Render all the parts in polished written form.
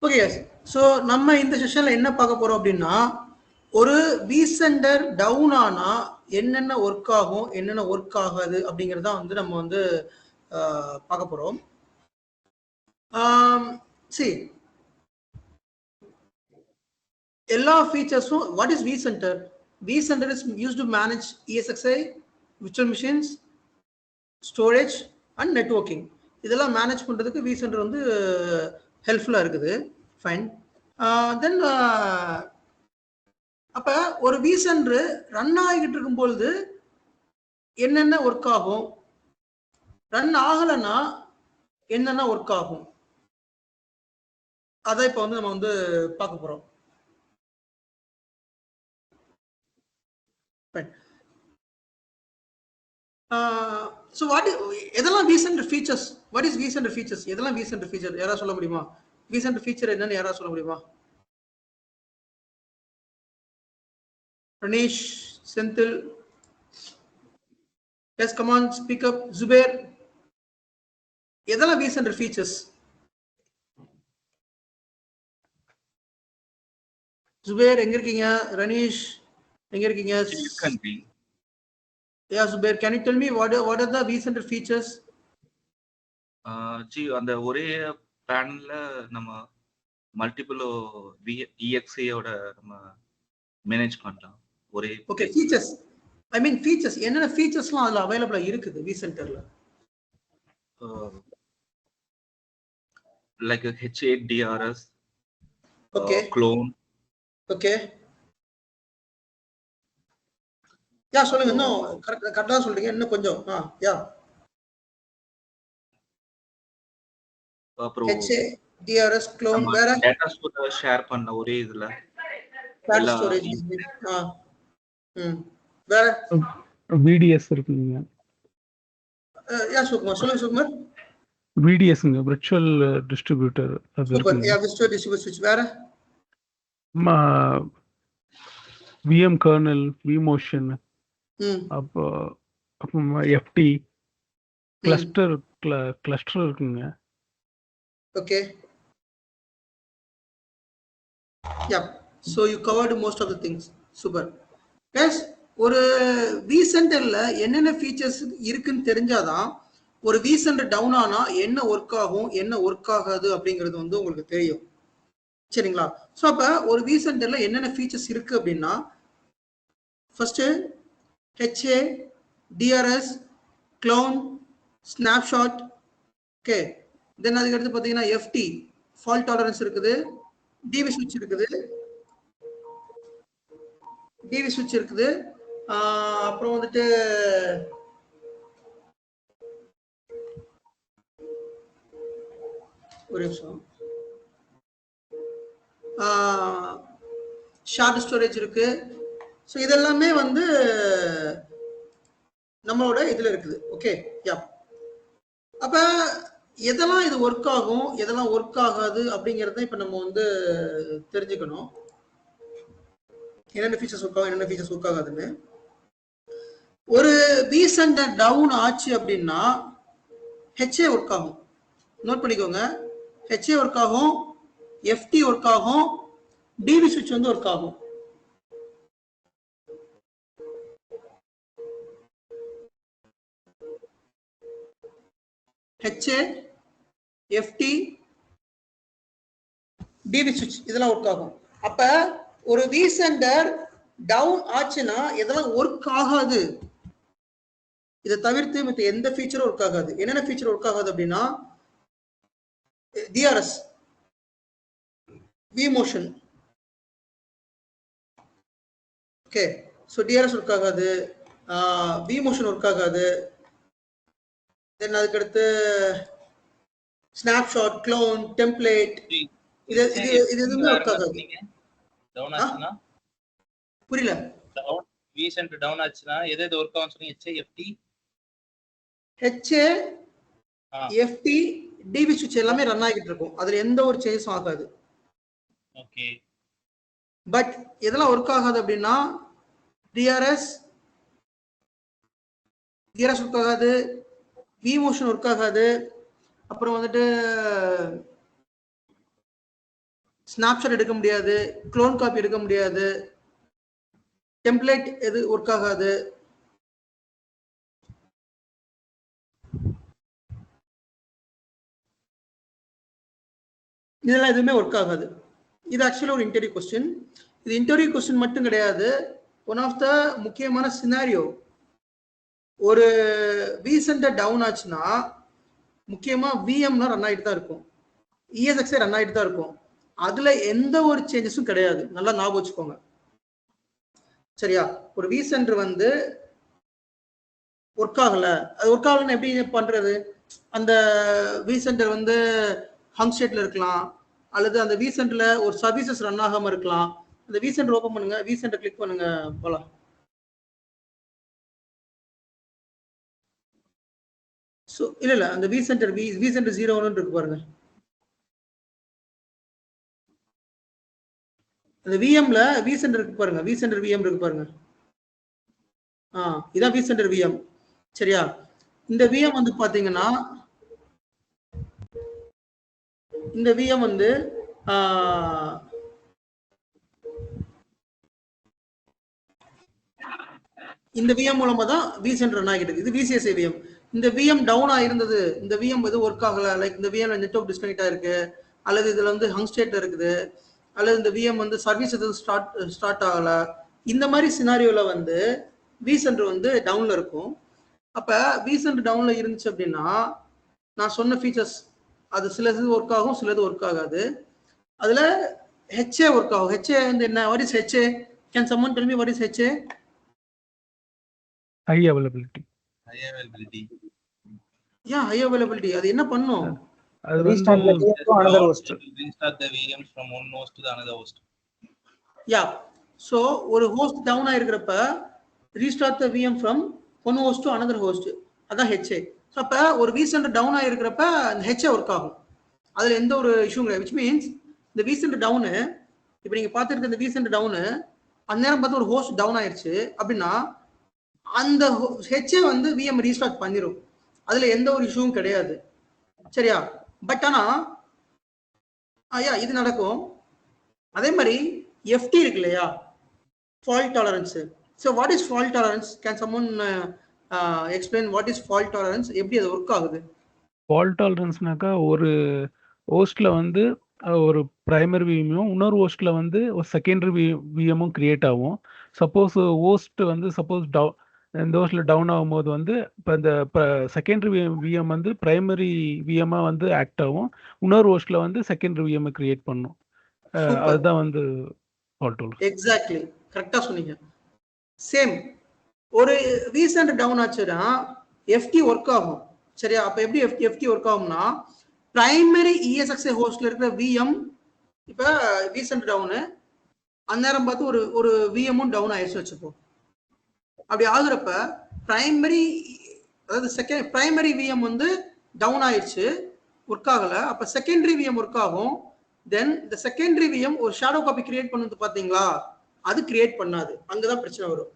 Okay yes. So நம்ம இந்த செஷனில் என்ன பார்க்க போகிறோம் அப்படின்னா, ஒரு விசெண்டர் டவுன் ஆனால் என்னென்ன ஒர்க் ஆகும், என்னென்ன ஒர்க் ஆகாது அப்படிங்கிறத வந்து நம்ம வந்து பார்க்க போகிறோம். சரி, எல்லா ஃபீச்சர்ஸும் what is vCenter? VCenter is use to manage ESXi, virtual machines, storage and networking. இதெல்லாம் மேனேஜ் பண்ணுறதுக்கு விசெண்டர் வந்து ஹெல்ப்ஃபுல்லாக இருக்குது. ஃபைன். தென் அப்போ ஒரு விசெண்டர் ரன் ஆகிட்டு இருக்கும்பொழுது என்னென்ன ஒர்க் ஆகும், ரன் ஆகலைன்னா என்னென்ன ஒர்க் ஆகும், அதை இப்போ வந்து நம்ம வந்து பார்க்க போகிறோம். ஸோ எதெல்லாம் vCenter features? What is vCenter features? எதெல்லாம் விசெண்டர் ஃபீச்சர் யாராவது சொல்ல முடியுமா? விசெண்டர் ஃபீச்சர் என்னன்னு யாராவது சொல்ல முடியுமா? Ranish, Senthil, yes, come on, speak up. Zubair, எதெல்லாம் விசெண்டர் ஃபீச்சர்ஸ்? Zubair எங்க இருக்கீங்க? Ranish எங்க இருக்கீங்க? Yeah, Zubair, can you tell me what are the viCenter features? G அந்த ஒரே பேனல்ல நம்ம மல்டிபிள் EXA ஓட நம்ம மேனேஜ் பண்ணலாம். ஒரே okay, features. I mean features என்னென்ன ஃபீச்சர்ஸ்லாம் அதுல அவைலபிளா இருக்குது விசெண்டர்ல? Like HA DRS, okay, clone. Okay, yeah சொல்லுங்க. இன்னும் கரெக்டா சொல்றீங்க, இன்னும் கொஞ்சம். யா, அப்புறம் HA DRS க்ளோன். வேற டேட்டா ஸ்டோரேஜ் ஷேர் பண்ண ஒரே இதுல கிளவுட் ஸ்டோரேஜ். வேற VDS இருக்குங்க. யா சுகுமார், சொல்லுங்க சுகுமார். VDSங்க, விர்ச்சுவல் டிஸ்ட்ரிபியூட்டர். அது சூப்பர். யா, விர்ச்சுவல் டிஸ்ட்ரிபியூட்டர் ஸ்விட்ச். வேற VM கர்னல், vMotion, அப்போ FT கிளஸ்டர் இருக்குங்க. Okay, yeah, so you covered most of the things. Super. Yes, ஒரு விசெண்டர்ல என்னென்ன ஃபீச்சர்ஸ் இருக்குன்னு தெரிஞ்சாதான் ஒரு விசெண்டர் டவுன் ஆனா என்ன ஒர்க் ஆகும், என்ன ஒர்க் ஆகாது அப்படிங்கிறது வந்து உங்களுக்கு தெரியும். சரிங்களா? ஸோ அப்போ ஒரு விசெண்டர்ல என்னென்ன ஃபீச்சர்ஸ் இருக்கு அப்படின்னா, first HA DRS clone snapshot. Okay, then அதுக்கு அடுத்து பார்த்தீங்கன்னா FT ஃபால்ட் டாலரன்ஸ் இருக்குது, DV சுவிட்ச் இருக்குது, அப்புறம் வந்துட்டு ஒரு நிமிஷம், ஷார்ட் ஸ்டோரேஜ் இருக்கு. ஸோ இதெல்லாமே வந்து நம்மளோட இதுல இருக்குது. ஓகே, யா. அப்ப எதெல்லாம் இது ஒர்க் ஆகும், எதெல்லாம் ஒர்க் ஆகாது அப்படிங்கிறத இப்ப நம்ம வந்து தெரிஞ்சுக்கணும். என்னென்ன ஃபீச்சர்ஸ் ஒர்க் ஆகும், என்னென்ன ஃபீச்சர்ஸ் ஒர்க் ஆகாதுன்னு. ஒரு விசெண்டர் டவுன் ஆச்சு அப்படின்னா HA ஒர்க் ஆகும். நோட் பண்ணிக்கோங்க, HA ஒர்க் ஆகும், FT ஒர்க் ஆகும், DV சுவிட்ச் வந்து ஒர்க் ஆகும். HA, FT, DV சுவிட்ச் இதெல்லாம் ஒர்க் ஆகும். அப்ப ஒரு விசெண்டர் டவுன் ஆச்சுன்னா இதெல்லாம் ஒர்க் ஆகாது. இதை தவிர்த்து மற்ற எந்த ஃபீச்சரும் ஒர்க் ஆகாது. என்னென்ன ஃபீச்சர் ஒர்க் ஆகாது அப்படின்னா, DRS, vMotion. Okay, so DRS work ஆகாது, vMotion ஒர்க் ஆகாது. தென் அதுக்கடுத்து ஸ்னாப்ஷாட், க்ளோன், டெம்ப்ளேட், இது எதுவுமே ஒர்க் ஆகாது. புரியல? விசெண்டர் டவுன் ஆச்சுன்னா எது ஒர்க் ஆகும் சொன்னீங்க? HA, FT, DV சுவிட்ச் எல்லாமே ரன் ஆகிட்டு இருக்கும். அதுல எந்த ஒரு சேஞ்சும் ஆகாது. ஓகே, பட் எதெல்லாம் ஒர்க் ஆகாது அப்படின்னா DRS ஒர்க் ஆகாது, vMotion ஒர்க் ஆகாது, அப்புறம் வந்துட்டு ஸ்னாப்ஷாட் எடுக்க முடியாது, க்ளோன் காப்பி எடுக்க முடியாது, டெம்ப்ளேட் எது ஒர்க் ஆகாது. இதெல்லாம் எதுவுமே ஒர்க் ஆகாது. இது ஆக்சுவலி ஒரு இன்டர்வியூ கொஸ்டின். இது இன்டர்வியூ கொஸ்டின் மட்டும் கிடையாது, ஒன் ஆஃப் த முக்கியமான சினாரியோ. ஒரு விசென்டர் டவுன் ஆச்சுன்னா முக்கியமா விஎம்னா ரன் ஆகிட்டு தான் இருக்கும், இஎஸ்எக்ஸே ரன் ஆகிட்டு தான் இருக்கும். அதுல எந்த ஒரு சேஞ்சஸும் கிடையாது, நல்லா ஞாபகம் வச்சுக்கோங்க. சரியா? ஒரு விசென்டர் வந்து ஒர்க் ஆகல, அது ஒர்க் ஆகலன்னு எப்படி பண்றது? அந்த விசென்டர் வந்து ஹங் ஸ்டேட்ல இருக்கலாம், அல்லது அந்த விசென்டர்ல ஒரு சர்வீசஸ் ரன் ஆகாம இருக்கலாம். அந்த விசென்டர் ஓபன் பண்ணுங்க, விசென்டர் கிளிக் பண்ணுங்க, போலாம். ஸோ இல்ல அந்த விசென்டர் 0 இருக்கு பாருங்க. அந்த விஎம்ல விசென்டர் இருக்கு பாருங்க, விசென்டர் விஎம் இருக்கு பாருங்க. இதான் விசென்டர் விஎம். சரியா? இந்த விஎம் வந்து பாத்தீங்கன்னா, இந்த விஎம் வந்து இந்த விஎம் மூலமா தான் விசென்டர் ரன் ஆகிட்டு இருக்கு. இது விசிஎஸ்ஐ விஎம். இந்த விஎம் டவுன் ஆயிருந்தது, இந்த விஎம் எதுவும் ஒர்க் ஆகல, லைக் இந்த விஎம் நெட்வொர்க் டிஸ்கனெக்ட் ஆயிருக்கு, அல்லது இதுல வந்து ஹங் ஸ்டேட்ல இருக்குது, அல்லது இந்த விஎம் வந்து சர்வீஸ் எதுவும் ஸ்டார்ட் ஆகல, இந்த மாதிரி சினாரியோல வந்து விசென்டர் வந்து டவுன்ல இருக்கும். அப்ப விசென்டர் டவுன்ல இருந்துச்சு அப்படின்னா நான் சொன்ன ஃபீச்சர்ஸ் அது சிலது ஒர்க் ஆகும், சிலது ஒர்க் ஆகாது. அதுல ஹெச்ஏ ஒர்க் ஆகும். ஹெச்ஏ வந்து என்ன? What is HA? Can someone tell me what is HA? High availability. Yeah, high availability. அது என்ன பண்ணும்? அது restart the VM to another host. Restart the VMs from one host to the another host. Yeah, so ஒரு host down ஆயிருக்கிறப்ப restart the VM from one host to another host, அதான் HA. So அப்போ ஒரு விசென்டர் down ஆயிருக்கிறப்ப அந்த HA work ஆகும், அதில் எந்த ஒரு இஷ்யூ கிடையாது. விச் மீன்ஸ் இந்த விசென்டர் டவுனு, இப்போ நீங்கள் பார்த்துருக்க இந்த விசென்டர் டவுனு அந்நேரம் பார்த்து ஒரு ஹோஸ்ட் டவுன் ஆயிடுச்சு அப்படின்னா அந்த ஹெச்ஏ வந்து விஎம் ரீஸ்டார்ட் பண்ணிடும், அதில் எந்த ஒரு இஷ்யூவும் கிடையாது. சரியா? பட் ஆனால் இது நடக்கும். அதே மாதிரி FT இருக்கு இல்லையா, fault tolerance. So what is fault tolerance? Can someone explain what is fault tolerance? எப்படி அது ஒர்க் ஆகுது? ஃபால்ட் டாலரன்ஸ்னாக்கா ஒரு ஹோஸ்ட்ல வந்து ஒரு பிரைமரி விஎம்மும் இன்னொரு ஹோஸ்ட்ல வந்து ஒரு செகண்டரி விஎம்மும் கிரியேட் ஆகும். சப்போஸ் ஹோஸ்ட் வந்து இந்த ஹோஸ்ட்ல டவுன் ஆகும்போது வந்து இப்போ இந்த செகண்டரி விஎம் வந்து பிரைமரி விஎம்மா வந்து ஆக்ட் ஆகும், இன்னொரு ஹோஸ்ட்ல வந்து செகண்டரி விஎம் கிரியேட் பண்ணும். அதுதான் வந்து ஃபால்ட் டாலரன்ஸ். எக்ஸாக்ட்லி, கரெக்டா சொன்னீங்க. சேம் ஒரு விசென்டர் டவுன் ஆச்சுன்னா FT ஒர்க் ஆகும். சரியா? அப்ப எப்படி FT ஒர்க் ஆகும்னா, பிரைமரி ESXi ஹோஸ்ட்ல இருக்கிற விஎம், இப்ப விசென்டர் டவுனு அந்நேரம் பார்த்து ஒரு விஎம்மும் டவுன் ஆயிடுச்சு வச்சுப்போம். அப்படி ஆகுறப்ப பிரைமரி, அதாவது பிரைமரி விஎம் வந்து டவுன் ஆயிடுச்சு, ஒர்க் ஆகல. அப்ப செகண்டரி விஎம் ஒர்க் ஆகும். தென் இந்த செகண்டரி விஎம் ஒரு ஷேடோ காப்பி கிரியேட் பண்ணுது பாத்தீங்களா, அது கிரியேட் பண்ணாது. அங்கதான் பிரச்சனை வரும்.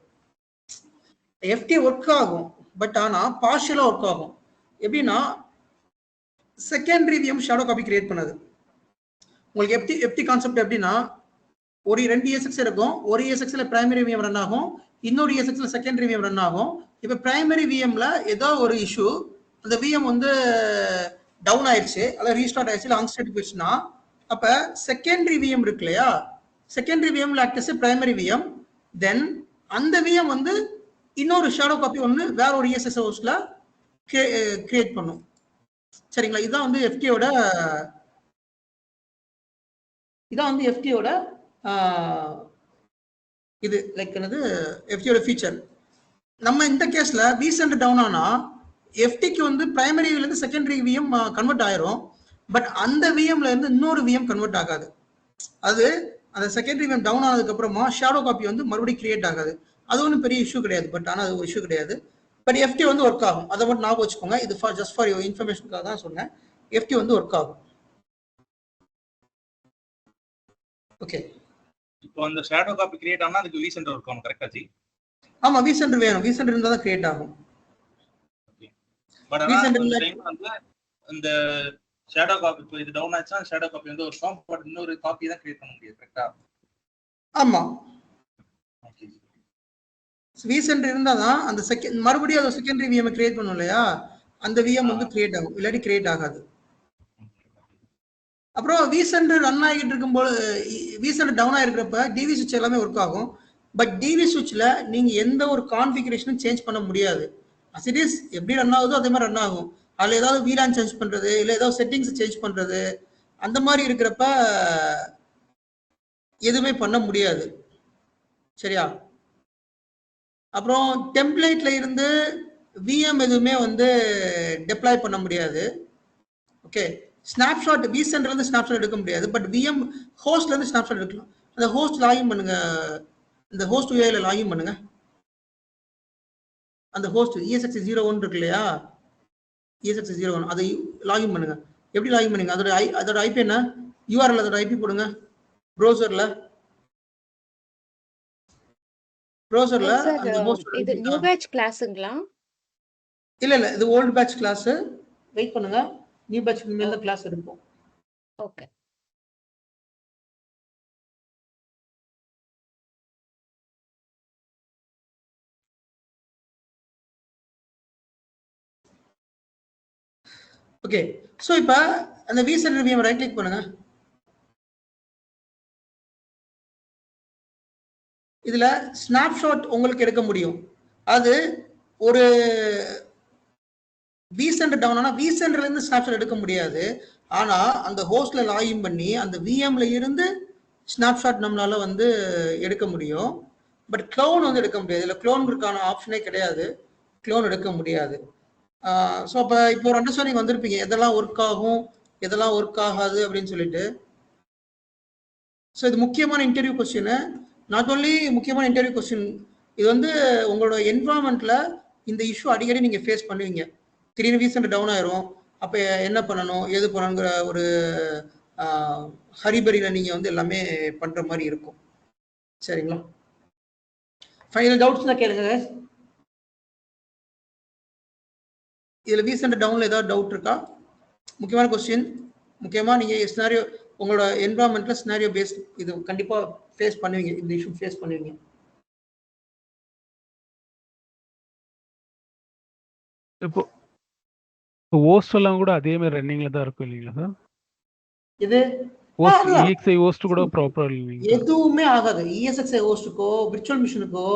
FT ஒர்க் ஆகும், பட் ஆனா பார்ஷியலா ஒர்க் ஆகும். எப்படின்னா secondary VM shadow copy create பண்ணாது. உங்களுக்கு FT கான்செப்ட் எப்படின்னா, ஒரு 2 ESX இருக்கும், ஒரு ESXல பிரைமரி விஎம் ரன் ஆகும், இன்னொரு ESXல செகண்டரி விஎம் ரன் ஆகும். இப்ப பிரைமரி விஎம்ல ஏதோ ஒரு இஷ்யூ, அந்த விஎம் வந்து டவுன் ஆயிடுச்சு, அல்லது ரீஸ்டார்ட் ஆயிடுச்சு, இல்லை அன்ஸ்டேட் போயிடுச்சுன்னா, அப்ப செகண்டரி விஎம் இருக்கு இல்லையா, செகண்டரி விஎம்ல act as primary VM. Then அந்த விஎம் வந்து இன்னொரு ஷேடோ காப்பி ஒன்று வேற ஒரு ESX ஹோஸ்ட்ல கிரியேட் பண்ணும். சரிங்களா? இதுதான் வந்து FTயோட இது லைக் என்னது FTயோட ஃபீச்சர். நம்ம இந்த கேஸ்ல விசென்டர் டவுன் ஆனா FTக்கு வந்து பிரைமரில இருந்து செகண்டரி விஎம் கன்வெர்ட் ஆயிரும், பட் அந்த விஎம்ல இருந்து இன்னொரு விஎம் கன்வெர்ட் ஆகாது. அது அந்த செகண்டரி விஎம் டவுன் ஆனதுக்கு அப்புறமா ஷேடோ காப்பி வந்து மறுபடியும் கிரியேட் ஆகாது. அது ஒன்றும் பெரிய இஷ்யூ கிடையாது, பட் ஆனால் அது ஒரு இஷ்யூ கிடையாது. பட் FT வந்து ஒர்க் ஆகும், அதை மட்டும் ஞாபகம் வச்சுக்கோங்க. இது ஜஸ்ட் ஃபார் யுவர் இன்ஃபர்மேஷனுக்காக தான் சொன்னேன். FT வந்து ஒர்க் ஆகும். ஓகே, இப்போ அந்த ஷேடோ காப்பி கிரியேட் ஆனா அதுக்கு விசென்டர் ஒர்க் ஆகும். கரெக்ட்டா ஜி? ஆமா, விசென்டர் வேணும். விசென்டர் இருந்தா தான் கிரியேட் ஆகும். பட் ஆனா அந்த டைம் வந்து அந்த ஷேடோ காப்பி இப்போ இது டவுன் ஆச்சுன்னா ஷேடோ காப்பி வந்து ஒரு ஃபார்ம் பட் இன்னொரு காப்பி தான் கிரியேட் பண்ண முடியும் கரெக்டா? ஆமா, ஓகே. vCenter இருந்தாதான் அந்த மறுபடியும் அந்த செகண்டரி விஎம் கிரியேட் பண்ணும் இல்லையா, அந்த விஎம் வந்து கிரியேட் ஆகும், இல்லாட்டி கிரியேட் ஆகாது. அப்புறம் vCenter ரன் ஆகிட்டு இருக்கும்போது vCenter டவுன் ஆகிருக்கிறப்ப டிவி சுவிட்ச் எல்லாமே ஒர்க் ஆகும். பட் டிவி சுவிட்சில் நீங்கள் எந்த ஒரு கான்ஃபிகரேஷனும் சேஞ்ச் பண்ண முடியாது. அசிடிஸ் எப்படி ரன் ஆகுதோ அதே மாதிரி ரன் ஆகும். அதில் ஏதாவது வீலான் சேஞ்ச் பண்ணுறது இல்லை ஏதாவது செட்டிங்ஸ் சேஞ்ச் பண்ணுறது அந்த மாதிரி இருக்கிறப்ப எதுவுமே பண்ண முடியாது. சரியா? அப்புறம் டெம்ப்ளேட்ல இருந்து விஎம் எதுவுமே வந்து டெப்ளாய் பண்ண முடியாது. ஓகே, ஸ்னாப்ஷாட் vCenter இருந்து ஸ்னாப்ஷாட் எடுக்க முடியாது. பட் விஎம் ஹோஸ்ட்ல இருந்து ஸ்னாப்ஷாட் எடுக்கலாம். அந்த ஹோஸ்ட் லாகின் பண்ணுங்க, இந்த ஹோஸ்ட் UIல லாகின் பண்ணுங்க. அந்த ஹோஸ்ட் ESX01 இருக்கு இல்லையா, ESX01 அதை லாகின் பண்ணுங்க. எப்படி லாகின் பண்ணுங்க? அதோட ஐபி என்ன, URL அதோட ஐபி போடுங்க. ப்ரௌசர்ல அந்த ஹோஸ்ட் இது நியூ பேட்ச் கிளாஸ்ங்களா? இல்ல இது ஓல்ட் பேட்ச் கிளாஸ். வெயிட் பண்ணுங்க, நியூ பேட்ச் மேல தான் கிளாஸ் இருக்கும். ஓகே. ஓகே, சோ இப்போ அந்த vCenter விஎம் ரைட் கிளிக் பண்ணுங்க. இதுல ஸ்னாப்ஷாட் உங்களுக்கு எடுக்க முடியும். அது ஒரு vCenter டவுன் ஆனா vCenterல இருந்து ஸ்னாப்ஷாட் எடுக்க முடியாது. ஆனா அந்த ஹோஸ்ட்ல லாகின் பண்ணி அந்த விஎம்ல இருந்து ஸ்னாப்ஷாட் நம்மளால வந்து எடுக்க முடியும். பட் க்ளோன் வந்து எடுக்க முடியாது. இதுல க்ளோனுக்கான ஆப்ஷனே கிடையாது, க்ளோன் எடுக்க முடியாது. ஸோ அப்போ இப்போ ஒரு அண்டர்ஸ்டாண்டிங் வந்திருப்பீங்க எதெல்லாம் ஒர்க் ஆகும் எதெல்லாம் ஒர்க் ஆகாது அப்படின்னு சொல்லிட்டு. ஸோ இது முக்கியமான இன்டர்வியூ கொஸ்டின். நாட் ஓன்லி முக்கியமான இன்டர்வியூ கொஸ்டின், இது வந்து உங்களோட என்வரான்மெண்ட்ல இந்த இஷ்யூ அடிக்கடி நீங்க ஃபேஸ் பண்ணுவீங்க. திடீர்னு vCenter டவுன் ஆயிரும், அப்போ என்ன பண்ணணும் எது பண்ணணுங்கிற ஒரு ஹரிபரியில நீங்க வந்து எல்லாமே பண்ற மாதிரி இருக்கும். சரிங்களா? ஃபைனல் டவுட்ஸ் தான் கேளுங்க. இதுல vCenter டவுன்ல ஏதாவது டவுட் இருக்கா? முக்கியமான கொஸ்டின். முக்கியமா நீங்க சினாரியோ உங்களோட என்வரான்மெண்ட்ல சினாரியோ பேஸ் இது கண்டிப்பா ஃபேஸ் பண்ணுவீங்க, இந்த இஷ்யூ ஃபேஸ் பண்ணுவீங்க. இப்போ ஹோஸ்ட் எல்லாம் கூட அதே மாதிரி ரன்னிங்ல தான் இருக்கும் இல்லைங்களா சார்? இது ஹோஸ்ட் EXI ஹோஸ்ட் கூட ப்ராப்பரா இல்லைங்க, எதுவுமே ஆகாது. ESXi ஹோஸ்டுக்கோ விர்ச்சுவல் மிஷினுக்கோ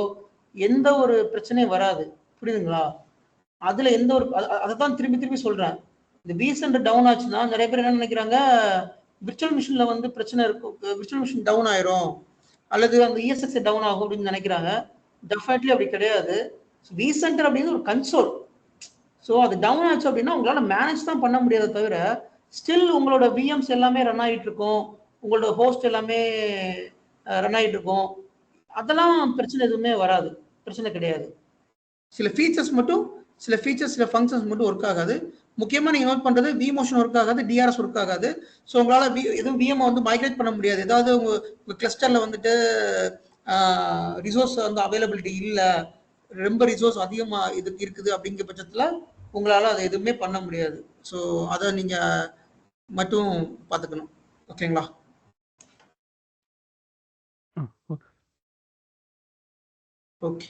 எந்த ஒரு பிரச்சனையும் வராது. புரியுதுங்களா? அதுல எந்த ஒரு அதை தான் திரும்பி திரும்பி சொல்றேன். இந்த vCenter டவுன் ஆச்சுன்னா நிறைய பேர் என்ன நினைக்கிறாங்க, விர்ச்சுவல் மிஷின்ல வந்து பிரச்சனை இருக்கும், விர்ச்சுவல் மிஷின் டவுன் ஆயிரும் அல்லது அந்த ESXi டவுன் ஆகும் அப்படின்னு நினைக்கிறாங்க. டெஃபினெட்லி அப்படி கிடையாது. vCenter அப்படிங்கிறது ஒரு கன்சோல். ஸோ அது டவுன் ஆச்சு அப்படின்னா உங்களால மேனேஜ் தான் பண்ண முடியாத தவிர ஸ்டில் உங்களோட விஎம்ஸ் எல்லாமே ரன் ஆகிட்டு இருக்கும், உங்களோட ஹோஸ்ட் எல்லாமே ரன் ஆகிட்டு இருக்கும். அதெல்லாம் பிரச்சனை எதுவுமே வராது, பிரச்சனை கிடையாது. சில ஃபீச்சர்ஸ் சில ஃபங்க்ஷன்ஸ் மட்டும் ஒர்க் ஆகாது. முக்கியமாக நீங்கள் நோட் பண்ணுறது vMotion ஒர்க் ஆகாது, டிஆர்எஸ் ஒர்க் ஆகாது. ஸோ உங்களால் எதுவும் விஎம் வந்து மைக்ரேட் பண்ண முடியாது. ஏதாவது உங்கள் கிளஸ்டரில் வந்துட்டு ரிசோர்ஸ் வந்து அவைலபிலிட்டி இல்லை, ரொம்ப ரிசோர்ஸ் அதிகமாக இது இருக்குது அப்படிங்கிற பட்சத்தில் உங்களால் அதை எதுவுமே பண்ண முடியாது. ஸோ அதை நீங்கள் மட்டும் பார்த்துக்கணும். ஓகேங்களா? ஓகே.